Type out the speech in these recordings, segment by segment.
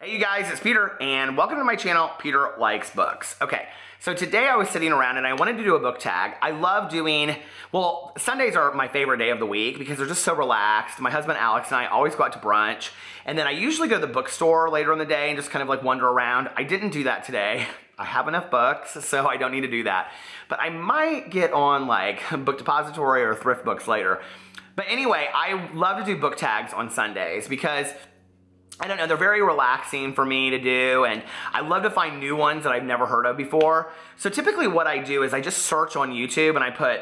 Hey you guys, it's Peter, and welcome to my channel, Peter Likes Books. Okay, so today I was sitting around and I wanted to do a book tag. I love doing, well, Sundays are my favorite day of the week because they're just so relaxed. My husband Alex and I always go out to brunch, and then I usually go to the bookstore later in the day and just kind of like wander around. I didn't do that today. I have enough books, so I don't need to do that. But I might get on like Book Depository or Thrift Books later. But anyway, I love to do book tags on Sundays because I don't know, they're very relaxing for me to do, and I love to find new ones that I've never heard of before. So typically what I do is I just search on YouTube and I put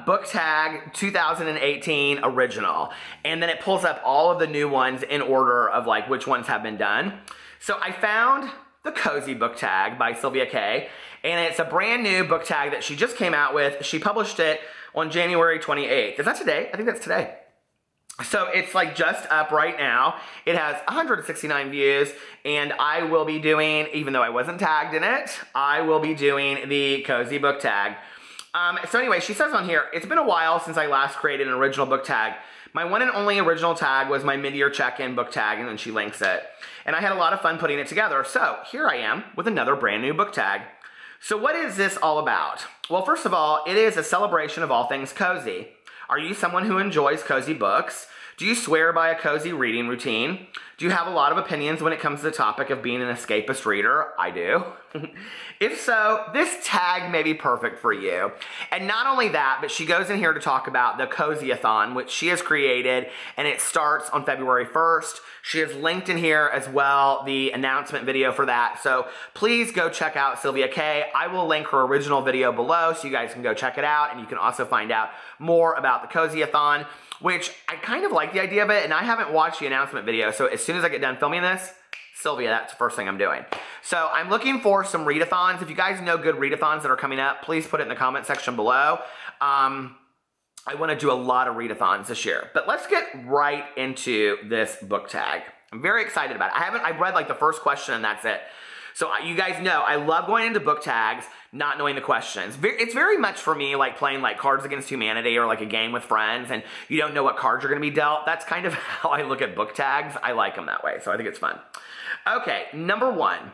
book tag 2018 original, and then it pulls up all of the new ones in order of like which ones have been done. So I found the Cozy book tag by Sylvia K, and it's a brand new book tag that she just came out with. She published it on January 28th. Is that today? I think that's today. So it's like just up right now. It has 169 views, and I will be doing, even though I wasn't tagged in it, I will be doing the Cozy book tag. So anyway, she says on here, it's been a while since I last created an original book tag. My one and only original tag was my mid-year check-in book tag, and then she links it. And I had a lot of fun putting it together. So here I am with another brand new book tag. So what is this all about? Well, first of all, it is a celebration of all things cozy. Are you someone who enjoys cozy books? Do you swear by a cozy reading routine? Do you have a lot of opinions when it comes to the topic of being an escapist reader? I do. If so, this tag may be perfect for you. And not only that, but she goes in here to talk about the Cozy Athon, which she has created, and it starts on February 1st. She has linked in here as well the announcement video for that. So please go check out Sylvia K. I will link her original video below so you guys can go check it out, and you can also find out more about the Cozy Athon, which I kind of like the idea of it, and I haven't watched the announcement video, so as soon as I get done filming this, Sylvia, that's the first thing I'm doing. So I'm looking for some readathons. If you guys know good readathons that are coming up, please put it in the comment section below. I want to do a lot of readathons this year. But let's get right into this book tag. I'm very excited about it. I've read like the first question and that's it. So you guys know, I love going into book tags, not knowing the questions. It's very much for me like playing like Cards Against Humanity or like a game with friends and you don't know what cards are going to be dealt. That's kind of how I look at book tags. I like them that way, so I think it's fun. Okay, number one.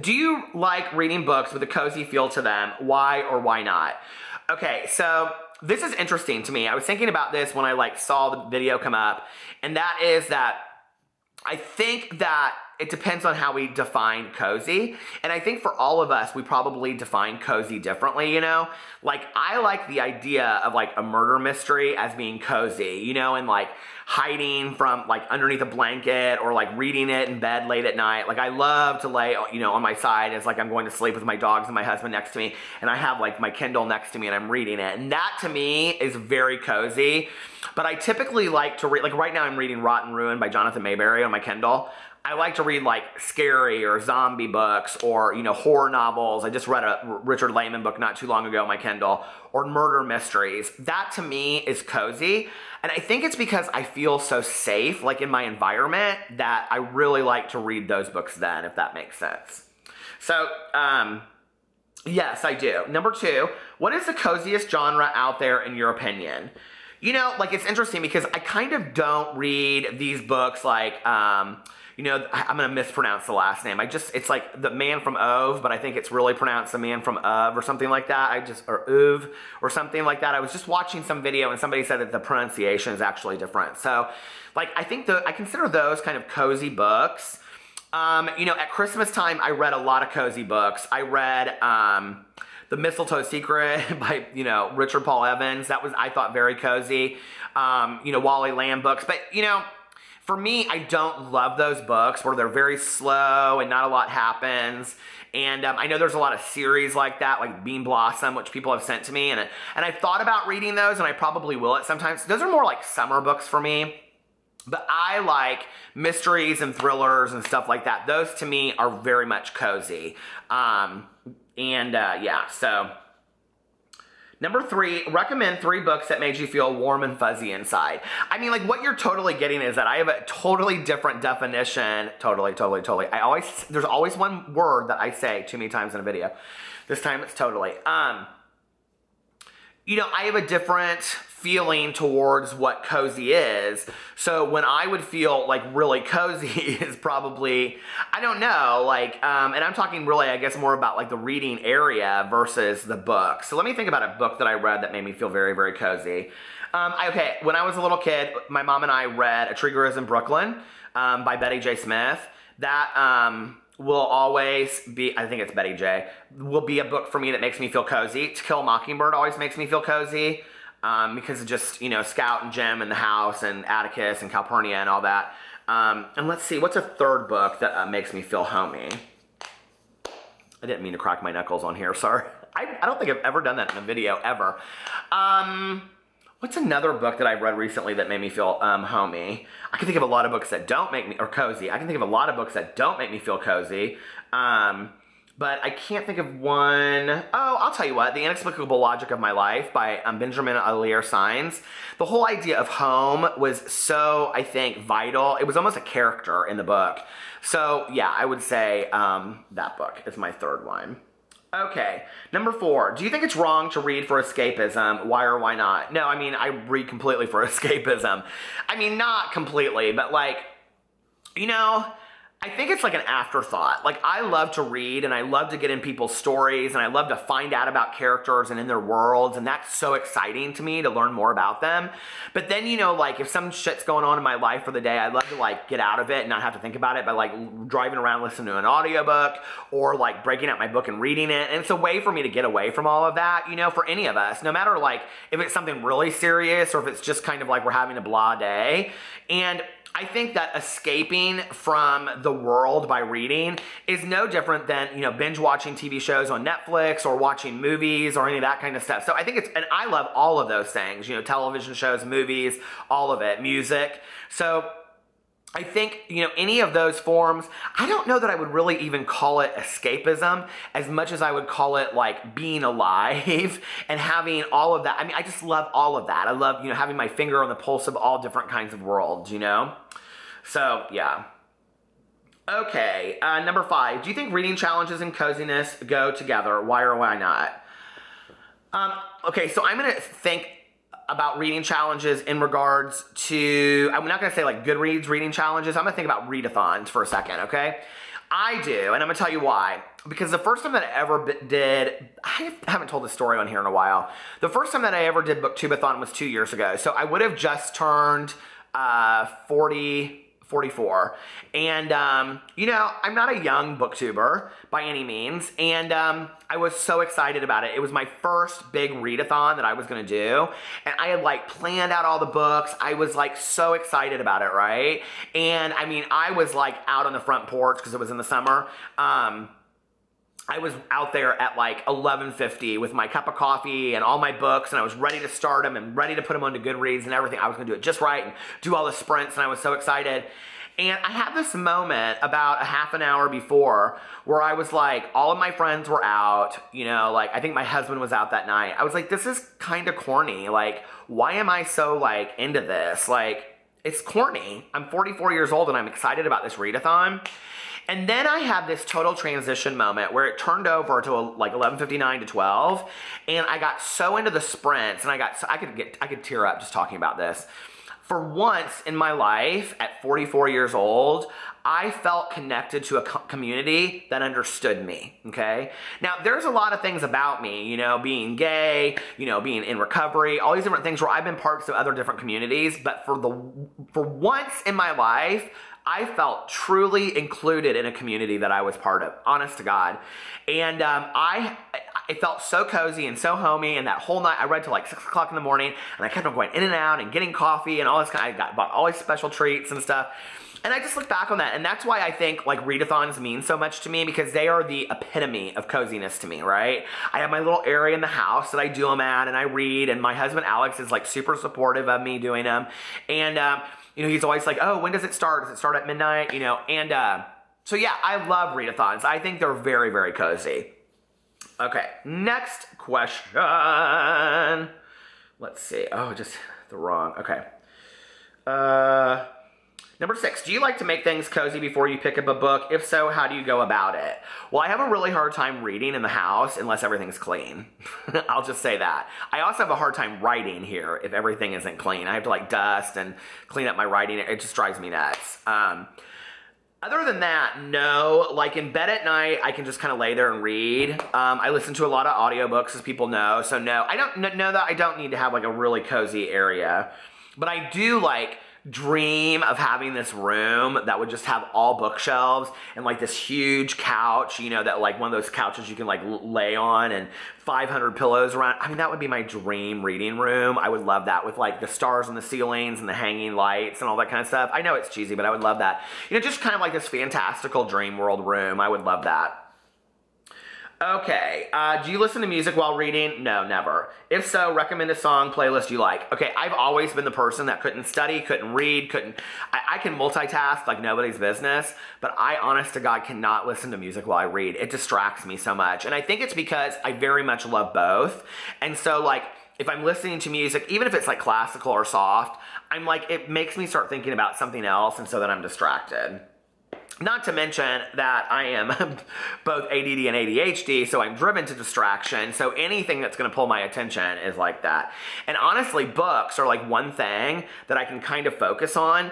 Do you like reading books with a cozy feel to them? Why or why not? Okay, so this is interesting to me. I was thinking about this when I like saw the video come up, and that is that I think that it depends on how we define cozy. And I think for all of us, we probably define cozy differently, you know? Like, I like the idea of like a murder mystery as being cozy, you know, and like hiding from like underneath a blanket or like reading it in bed late at night. Like I love to lay, you know, on my side as like I'm going to sleep with my dogs and my husband next to me, and I have like my Kindle next to me and I'm reading it. And that to me is very cozy. But I typically like to read, like right now I'm reading Rotten Ruin by Jonathan Mayberry on my Kindle. I like to read like scary or zombie books or, you know, horror novels. I just read a Richard Lehman book not too long ago on my Kindle, or murder mysteries. That to me is cozy. And I think it's because I feel so safe, like in my environment, that I really like to read those books then, if that makes sense. So, yes, I do. Number two, what is the coziest genre out there in your opinion? You know, like it's interesting because I kind of don't read these books like, you know, I'm going to mispronounce the last name. It's like The Man from Ove, but I think it's really pronounced The Man from Ove or something like that. Or Ove or something like that. I was just watching some video and somebody said that the pronunciation is actually different. So, like, I think I consider those kind of cozy books. You know, at Christmas time, I read a lot of cozy books. I read, The Mistletoe Secret by, you know, Richard Paul Evans. That was, I thought, very cozy. You know, Wally Lamb books. But, you know, for me, I don't love those books where they're very slow and not a lot happens. And I know there's a lot of series like that, like Bean Blossom, which people have sent to me. And I've thought about reading those, and I probably will at sometimes. Those are more like summer books for me. But I like mysteries and thrillers and stuff like that. Those, to me, are very much cozy. Yeah, so number three, recommend 3 books that made you feel warm and fuzzy inside. I mean, like what you're totally getting is that I have a totally different definition. Totally. There's always one word that I say too many times in a video. This time it's totally. You know, I have a different feeling towards what cozy is. So when I would feel like really cozy is probably, I don't know, like, and I'm talking really, I guess, more about like the reading area versus the book. So let me think about a book that I read that made me feel very, very cozy. Okay, when I was a little kid, my mom and I read A Tree Grows in Brooklyn by Betty J. Smith. That will always be, I think it's Betty J, will be a book for me that makes me feel cozy. To Kill a Mockingbird always makes me feel cozy. Because of just, you know, Scout and Jem in the house and Atticus and Calpurnia and all that. And let's see, what's a third book that makes me feel homey? I didn't mean to crack my knuckles on here, sorry. I don't think I've ever done that in a video, ever. What's another book that I've read recently that made me feel homey? I can think of a lot of books that don't make me, or cozy. I can think of a lot of books that don't make me feel cozy. But I can't think of one. Oh, I'll tell you what. The Inexplicable Logic of My Life by Benjamin Alire Sainz. The whole idea of home was so, I think, vital. It was almost a character in the book. So, yeah, I would say that book is my third one. Okay, number 4. Do you think it's wrong to read for escapism? Why or why not? No, I mean, I read completely for escapism. I mean, not completely, but like, you know, I think it's like an afterthought. Like, I love to read and I love to get in people's stories and I love to find out about characters and in their worlds, and that's so exciting to me to learn more about them. But then, you know, like if some shit's going on in my life for the day, I'd love to like get out of it and not have to think about it by like driving around listening to an audiobook or like breaking out my book and reading it. And it's a way for me to get away from all of that, you know, for any of us, no matter like if it's something really serious or if it's just kind of like we're having a blah day. And I think that escaping from the world by reading is no different than, you know, binge watching TV shows on Netflix or watching movies or any of that kind of stuff. So I think it's, and I love all of those things, you know, television shows, movies, all of it, music. So I think, you know, any of those forms, I don't know that I would really even call it escapism as much as I would call it like being alive and having all of that. I mean, I just love all of that. I love, you know, having my finger on the pulse of all different kinds of worlds, you know? So, yeah. Okay, number 5. Do you think reading challenges and coziness go together? Why or why not? Okay, so I'm going to think about reading challenges in regards to, I'm not going to say like Goodreads reading challenges. I'm going to think about readathons for a second, okay? I do, and I'm going to tell you why. Because the first time that I ever did, I haven't told this story on here in a while. The first time that I ever did booktube-a-thon was 2 years ago. So I would have just turned 44. And, you know, I'm not a young booktuber by any means. And I was so excited about it. It was my first big readathon that I was going to do. And I had like planned out all the books. I was like so excited about it, right? And I mean, I was like out on the front porch because it was in the summer. I was out there at like 11:50 with my cup of coffee and all my books, and I was ready to start them and ready to put them onto Goodreads and everything. I was going to do it just right and do all the sprints, and I was so excited. And I had this moment about a half an hour before where I was like, all of my friends were out, you know, like I think my husband was out that night. I was like, this is kind of corny. Like, why am I so like into this? Like, it's corny. I'm 44 years old and I'm excited about this readathon. And then I had this total transition moment where it turned over to like 11:59 to 12, and I got so into the sprints, and I could tear up just talking about this. For once in my life, at 44 years old, I felt connected to a community that understood me, okay? Now, there's a lot of things about me, you know, being gay, you know, being in recovery, all these different things where I've been parts of other different communities, but for once in my life, I felt truly included in a community that I was part of, honest to God. And it felt so cozy and so homey, and that whole night, I read till like 6 o'clock in the morning, and I kept on going in and out and getting coffee and all this kind of, bought all these special treats and stuff. And I just look back on that, and that's why I think like readathons mean so much to me, because they are the epitome of coziness to me, right? I have my little area in the house that I do them at, and I read, and my husband Alex is like super supportive of me doing them. And you know, he's always like, oh, when does it start? Does it start at midnight? You know, and so yeah, I love readathons. I think they're very, very cozy. Okay, next question. Let's see. Oh, just the wrong. Okay. Number 6, do you like to make things cozy before you pick up a book? If so, how do you go about it? Well, I have a really hard time reading in the house unless everything's clean. I'll just say that. I also have a hard time writing here if everything isn't clean. I have to like dust and clean up my writing. It just drives me nuts. Other than that, no. Like in bed at night, I can just kind of lay there and read. I listen to a lot of audiobooks, as people know. So no, I don't know that I don't need to have like a really cozy area. But I do like dream of having this room that would just have all bookshelves and like this huge couch, you know, that like one of those couches you can like lay on and 500 pillows around. I mean, that would be my dream reading room. I would love that with like the stars on the ceilings and the hanging lights and all that kind of stuff. I know it's cheesy, but I would love that. You know, just kind of like this fantastical dream world room. I would love that. Okay, do you listen to music while reading? No, never. If so, recommend a song, playlist you like. Okay, I've always been the person that couldn't study, couldn't read, I can multitask like nobody's business, but I, honest to God, cannot listen to music while I read. It distracts me so much. And I think it's because I very much love both. And so like, if I'm listening to music, even if it's like classical or soft, I'm like, it makes me start thinking about something else, and so then I'm distracted. Not to mention that I am both ADD and ADHD, so I'm driven to distraction. So anything that's going to pull my attention is like that. And honestly, books are like one thing that I can kind of focus on,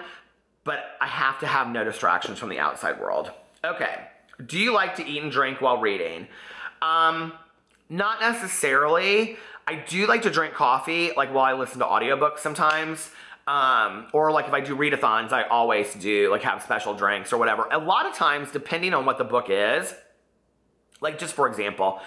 but I have to have no distractions from the outside world. Okay. Do you like to eat and drink while reading? Not necessarily. I do like to drink coffee, like while I listen to audiobooks sometimes. Or like if I do readathons, I always do like have special drinks or whatever. A lot of times, depending on what the book is, like just for example,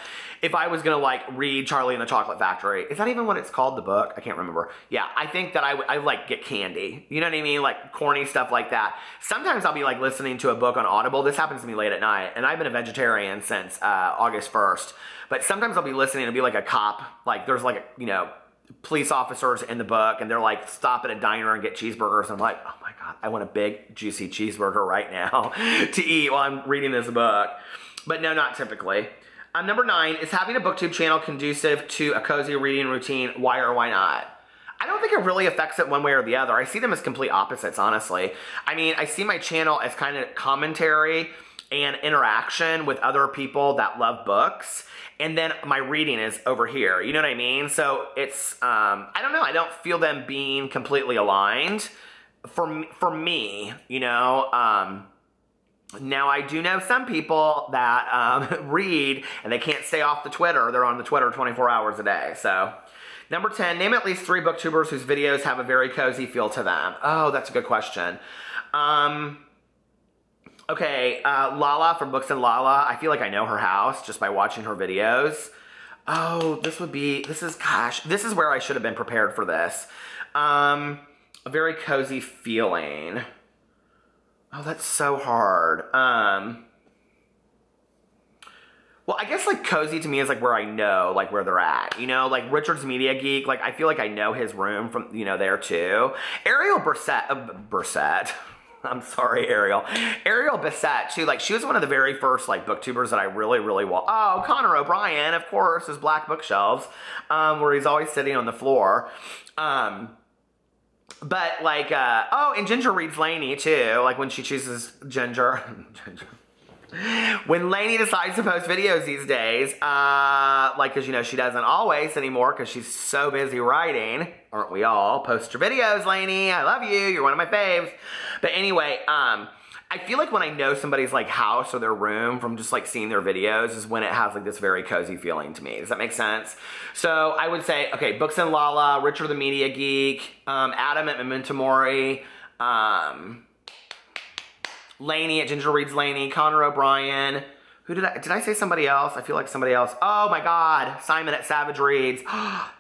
if I was gonna like read Charlie and the Chocolate Factory, is that even what it's called, the book? I can't remember. Yeah, I think that I like get candy. You know what I mean? Like corny stuff like that. Sometimes I'll be like listening to a book on Audible. This happens to me late at night, and I've been a vegetarian since August 1st. But sometimes I'll be listening and be like a cop, like there's like, you know, police officers in the book, and they're like, stop at a diner and get cheeseburgers. I'm like, oh my God, I want a big juicy cheeseburger right now to eat while I'm reading this book. But no, not typically. Number 9, is having a booktube channel conducive to a cozy reading routine? Why or why not? I don't think it really affects it one way or the other. I see them as complete opposites, honestly. I mean, I see my channel as kind of commentary and interaction with other people that love books. And then my reading is over here. You know what I mean? So it's, I don't know. I don't feel them being completely aligned for me, you know. Now, I do know some people that read and they can't stay off the Twitter. They're on the Twitter 24 hours a day. So, number 10, name at least 3 booktubers whose videos have a very cozy feel to them. Oh, that's a good question. Okay, Lala from Books and Lala. I feel like I know her house just by watching her videos. Oh, this is where I should have been prepared for this. A very cozy feeling. Oh, that's so hard. Well, I guess like cozy to me is like where I know, like where they're at, you know, like Richard's Media Geek. Like I feel like I know his room from, you know, there too. Ariel Brissett. I'm sorry, Ariel. Ariel Bissett, too. Like, she was one of the very first, like, booktubers that I really, really want. Oh, Connor O'Brien, of course, his black bookshelves, where he's always sitting on the floor. But, like, oh, and Ginger reads Lainey, too. Like, when she chooses Ginger. When Lainey decides to post videos these days, like, because, you know, she doesn't always anymore because she's so busy writing. Aren't we all? Post your videos, Lainey. I love you. You're one of my faves. But anyway, I feel like when I know somebody's, like, house or their room from just, like, seeing their videos is when it has, like, this very cozy feeling to me. Does that make sense? So I would say, okay, Books and Lala, Richard the Media Geek, Adam at Memento Mori, Lainey at Ginger Reads Lainey, Connor O'Brien. Who did I say somebody else? I feel like somebody else. Oh my God, Simon at Savage Reads.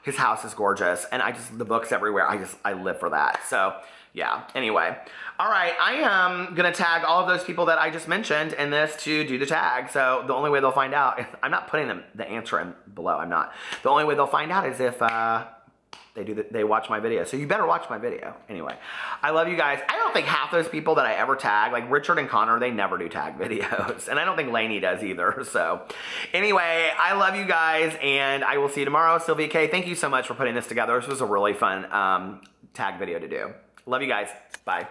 His house is gorgeous. And the books everywhere. I live for that. So yeah, anyway. All right, I am gonna tag all of those people that I just mentioned in this to do the tag. So the only way they'll find out, I'm not putting the answer in below, I'm not. The only way they'll find out is if, they watch my video. So you better watch my video. Anyway, I love you guys. I don't think half those people that I ever tag, like Richard and Connor, they never do tag videos. And I don't think Lainey does either. So anyway, I love you guys, and I will see you tomorrow. Sylvia K, thank you so much for putting this together. This was a really fun tag video to do. Love you guys. Bye.